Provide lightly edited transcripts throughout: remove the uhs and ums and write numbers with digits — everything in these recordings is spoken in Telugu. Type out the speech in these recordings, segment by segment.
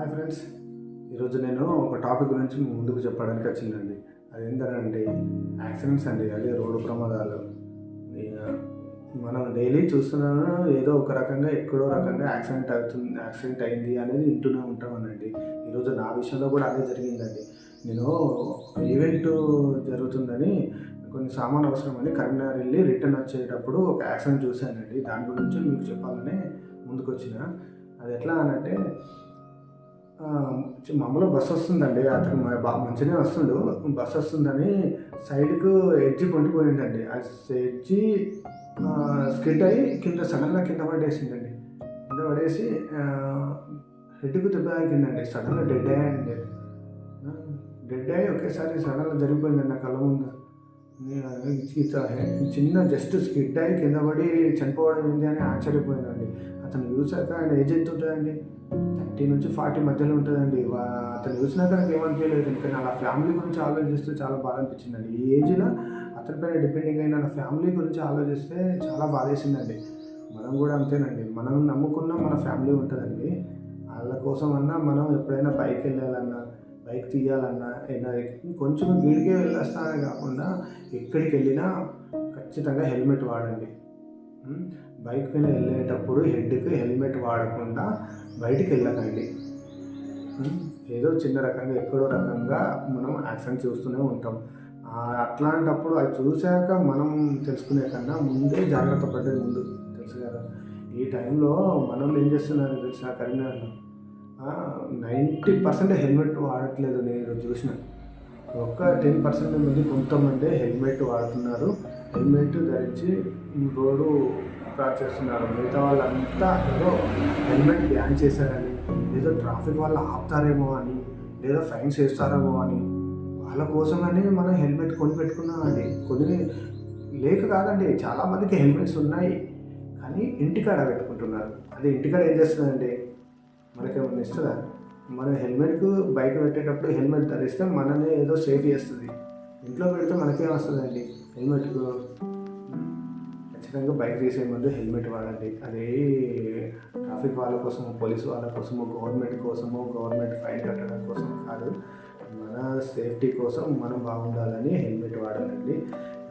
హాయ్ ఫ్రెండ్స్, ఈరోజు నేను ఒక టాపిక్ గురించి ముందుకు చెప్పడానికి వచ్చిందండి. అదేంటంటే యాక్సిడెంట్స్ అండి. అదే రోడ్డు ప్రమాదాలు. ఇక మనం డైలీ చూస్తున్నాము, ఏదో ఒక రకంగా ఎక్కడో రకంగా యాక్సిడెంట్ అయింది అనేది వింటూనే ఉంటామనండి. ఈరోజు నా విషయంలో కూడా అదే జరిగిందండి. నేను ఈవెంట్ జరుగుతుందని కొన్ని సామాన్ అవసరమని కరీంనగర్ వెళ్ళి రిటర్న్ వచ్చేటప్పుడు ఒక యాక్సిడెంట్ చూశానండి. దాని గురించి మీకు చెప్పాలని ముందుకు వచ్చిన. అది ఎట్లా అనంటే, మామూలుగా బస్సు వస్తుందండి. అతను బాగా మంచిగానే వస్తుండు. బస్సు వస్తుందని సైడ్కు ఎడ్జి పొండిపోయిందండి. ఆ ఎడ్జి స్కిడ్ అయ్యి సడన్గా కింద పడేసిందండి. కింద పడేసి హెడ్కు దెబ్బ తాకిందండి. సడన్గా డెడ్ అయ్యాయండి. డెడ్ అయ్యి ఒకేసారి సడన్గా జరిగిపోయిందండి నా కళ్ళ ముందు. చిన్న జస్ట్ స్కిడ్ అయ్యి కింద పడి చనిపోవడం ఏంటి అని ఆశ్చర్యపోయిందండి. అతను చూసాక ఆయన ఏజ్ ఎంత ఉంటుందండి? 30 నుంచి 40 మధ్యలో ఉంటుందండి. అతను చూసినాక నాకు ఏమనిపించలేదు. ఇంకా నా ఫ్యామిలీ గురించి ఆలోచిస్తూ చాలా బాధ అనిపించిందండి. ఈ ఏజ్లో అతని పైన డిపెండింగ్ అయిన నా ఫ్యామిలీ గురించి ఆలోచిస్తే చాలా బాధేసిందండి. మనం కూడా అంతేనండి. మనం నమ్ముకున్న మన ఫ్యామిలీ ఉంటుందండి. వాళ్ళ కోసం అన్నా మనం ఎప్పుడైనా బైక్ వెళ్ళాలన్నా, బైక్ తీయాలన్నా, కొంచెం వీడికే వెళ్ళొస్తానే కాకుండా ఎక్కడికి వెళ్ళినా ఖచ్చితంగా హెల్మెట్ వాడండి. బైక్ పైన వెళ్ళేటప్పుడు హెడ్కి హెల్మెట్ వాడకుండా బయటికి వెళ్ళకండి. ఏదో చిన్న రకంగా ఎక్కడో రకంగా మనం యాక్సిడెంట్ చూస్తూనే ఉంటాం. అట్లాంటప్పుడు అది చూశాక మనం తెలుసుకునే కన్నా ముందే జాగ్రత్త పడ్డది ముందు తెలుసు కదా. ఈ టైంలో మనం ఏం చేస్తున్నారు తెలిసిన కరీంనగర్లో 90% హెల్మెట్ వాడట్లేదు. నేను చూసిన ఒక 10% మంది కొంతమంది హెల్మెట్ వాడుతున్నారు. హెల్మెట్ ధరించి రోడ్డు క్రాస్ చేస్తున్నారు. మిగతా వాళ్ళంతా ఏదో హెల్మెట్ బ్యాన్ చేశారని, ఏదో ట్రాఫిక్ వాళ్ళు ఆపుతారేమో అని, లేదా ఫైన్స్ వేస్తారేమో అని, వాళ్ళ కోసమని మనం హెల్మెట్ కొని పెట్టుకున్నామండి. కొన్ని లేక కాదండి, చాలామందికి హెల్మెట్స్ ఉన్నాయి కానీ ఇంటికాడ పెట్టుకుంటున్నారు. అది ఇంటికాడ ఏం చేస్తుందండి, మనకేమన్నా ఇస్తుందా? మన హెల్మెట్కు బైక్ పెట్టేటప్పుడు హెల్మెట్ ధరిస్తే మననే ఏదో సేఫ్ చేస్తుంది. ఇంట్లో పెడితే మనకేం వస్తుందండి? హెల్మెట్కు ఖచ్చితంగా బైక్ తీసే ముందు హెల్మెట్ వాడండి. అది ట్రాఫిక్ వాళ్ళ కోసమో, పోలీసు వాళ్ళ కోసమో, గవర్నమెంట్ కోసమో, గవర్నమెంట్ ఫైన్ కట్టడం కోసం కాదు. మన సేఫ్టీ కోసం మనం బాగుండాలని హెల్మెట్ వాడాలండి.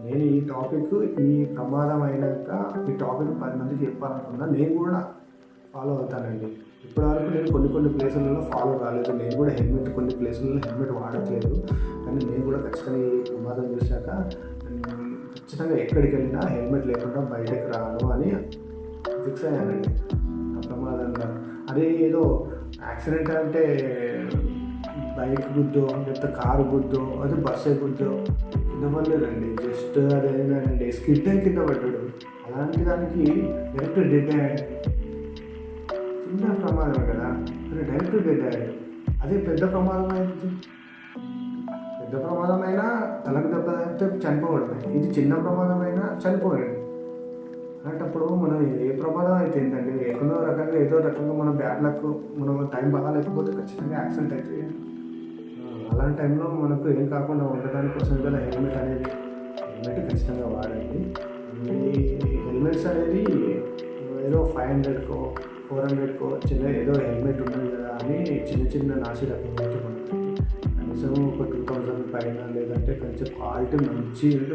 నేను ఈ టాపిక్ ఈ ప్రమాదం అయినాక ఈ టాపిక్ 10 మందికి చెప్పాలనుకున్నా. నేను కూడా ఫాలో అవుతానండి. ఇప్పటివరకు నేను కొన్ని ప్లేసులలో ఫాలో కాలేదు. నేను కూడా కొన్ని ప్లేసులలో హెల్మెట్ వాడట్లేదు. కానీ నేను కూడా ఖచ్చితంగా ఈ ప్రమాదం చూశాక ఖచ్చితంగా ఎక్కడికి వెళ్ళినా హెల్మెట్ లేకుండా బయటకు రాను అని ఫిక్స్ అయ్యానండి. ఆ ప్రమాదంలో అదే ఏదో యాక్సిడెంట్ అంటే బైక్ గుద్దో, లేకపోతే కారు గుద్దో, అది బస్సే గుద్దో కింద పడలేదండి. జస్ట్ అదేంటండి స్కిడ్ అయి కింద పడ్డాడు. అలాంటి దానికి డైరెక్ట్ డెడ్ అయ్యాడు. చిన్న ప్రమాదమే కదా, అది డైరెక్ట్ డెడ్ అయ్యాడు. అదే పెద్ద ప్రమాదం అయింది. పెద్ద ప్రమాదం అయినా తలకు దెబ్బ అయితే చనిపోవడమే. ఇది చిన్న ప్రమాదం అయినా చనిపోయాడు. అలాంటప్పుడు మనం ఏ ప్రమాదం అయితే ఏంటంటే ఏదో రకంగా మన బ్యాడ్ లక్, మనం టైం బాగాలేకపోతే ఖచ్చితంగా యాక్సిడెంట్ అయితే అలాంటి టైంలో మనకు ఏం కాకుండా ఉండడానికి కోసం కదా హెల్మెట్ అనేది. హెల్మెట్ ఖచ్చితంగా వాడండి. ఈ హెల్మెట్స్ అనేది ఏదో 500కో 400కో ఏదో హెల్మెట్ ఉంటుంది కదా అని చిన్న నాసి రకం అయితే కనీసం ఒక 2000 పైన, లేదంటే కొంచెం క్వాలిటీ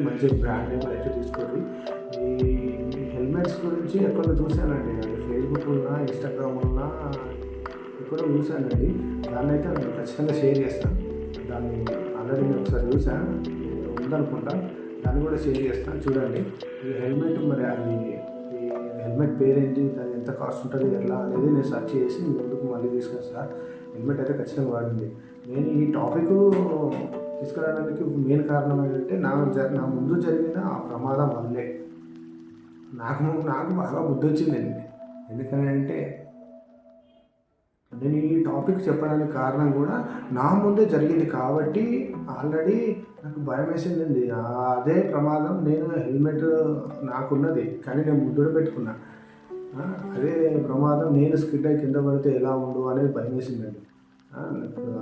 మంచి బ్రాండ్ నేమ్ అయితే తీసుకోండి. ఈ హెల్మెట్స్ గురించి ఎక్కడ చూశానండి, అది ఫేస్బుక్ ఉన్నా, ఇన్స్టాగ్రామ్ ఉన్నా ఎక్కడో చూశానండి. దాన్ని అయితే నేను ఖచ్చితంగా షేర్ చేస్తాను. దాన్ని ఆల్రెడీ నేను ఒకసారి చూసాను, ఉందనుకుంటా. దాన్ని కూడా షేర్ చేస్తాను, చూడండి. ఈ హెల్మెట్ మరి అది ఈ హెల్మెట్ పేరేంటి, దాని ఎంత కాస్ట్ ఉంటుంది, ఎట్లా అనేది నేను సెర్చ్ చేసి ముందుకు మళ్ళీ తీసుకొస్తాను. హెల్మెట్ అయితే ఖచ్చితంగా వాడింది. నేను ఈ టాపిక్ తీసుకురావడానికి మెయిన్ కారణం ఏంటంటే నా ముందు జరిగిన ఆ ప్రమాదం వల్లే నాకు బాగా బుద్ధి వచ్చిందండి. ఎందుకంటే నేను ఈ టాపిక్ చెప్పడానికి కారణం కూడా నా ముందే జరిగింది కాబట్టి ఆల్రెడీ నాకు భయం వేసిందండి. అదే ప్రమాదం, నేను హెల్మెట్ నాకున్నది కానీ నేను ముద్దుడు పెట్టుకున్నా. అదే ప్రమాదం నేను స్కిడ్ అయి కింద పడితే ఎలా ఉండు అనేది భయం వేసిందండి.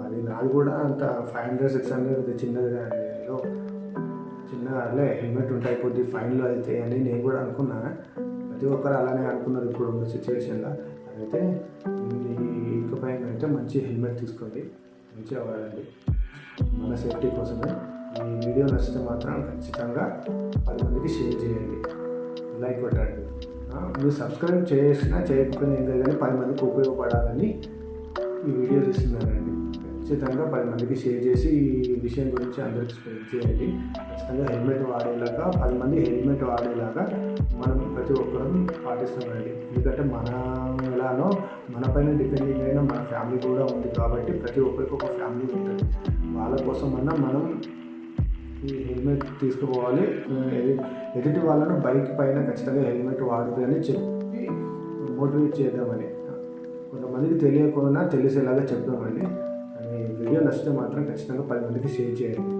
అది నాది కూడా అంత 500-600 చిన్నదిగా అండి. ఏదో చిన్నగా హెల్మెట్ ఉంటే అయిపోద్ది, ఫైన్లో అయితే అని నేను కూడా అనుకున్నా. ప్రతి ఒక్కరు అలానే అనుకున్నారు ఇప్పుడు ఉన్న సిచ్యువేషన్లో. అయితే ఇకపై అయితే మంచి హెల్మెట్ తీసుకోండి, మంచిగా వాడండి. మన సేఫ్టీ కోసమే. ఈ వీడియో నచ్చితే మాత్రం ఖచ్చితంగా 10 మందికి షేర్ చేయండి, లైక్ కొట్టండి. మీరు సబ్స్క్రైబ్ చేసినా చేయకపోయినా ఏం లేదు, కానీ 10 మందికి ఉపయోగపడాలని ఈ వీడియో తీస్తున్నానండి. ఖచ్చితంగా 10 మందికి షేర్ చేసి ఈ విషయం గురించి అందరికి స్ప్రెడ్ చేయండి. ఖచ్చితంగా హెల్మెట్ వాడేలాగా 10 మంది హెల్మెట్ వాడేలాగా మనం ప్రతి ఒక్కరం పాటిస్తామండి. ఎందుకంటే మనం ఎలానో మన పైన డిపెండింగ్ అయిన మన ఫ్యామిలీ కూడా ఉంది కాబట్టి ప్రతి ఒక్కరికి ఒక ఫ్యామిలీ ఉంటుంది. వాళ్ళ కోసమన్నా మనం ఈ హెల్మెట్ తీసుకుపోవాలి. ఎదుటి వాళ్ళను బైక్ పైన ఖచ్చితంగా హెల్మెట్ వాడదు అని చెప్పి మోటివేట్ చేద్దామని, కొంతమందికి తెలియకుండా తెలిసేలాగా చెప్తామండి. వీడియో నచ్చితే మాత్రం ఖచ్చితంగా 10 మందికి షేర్ చేయండి.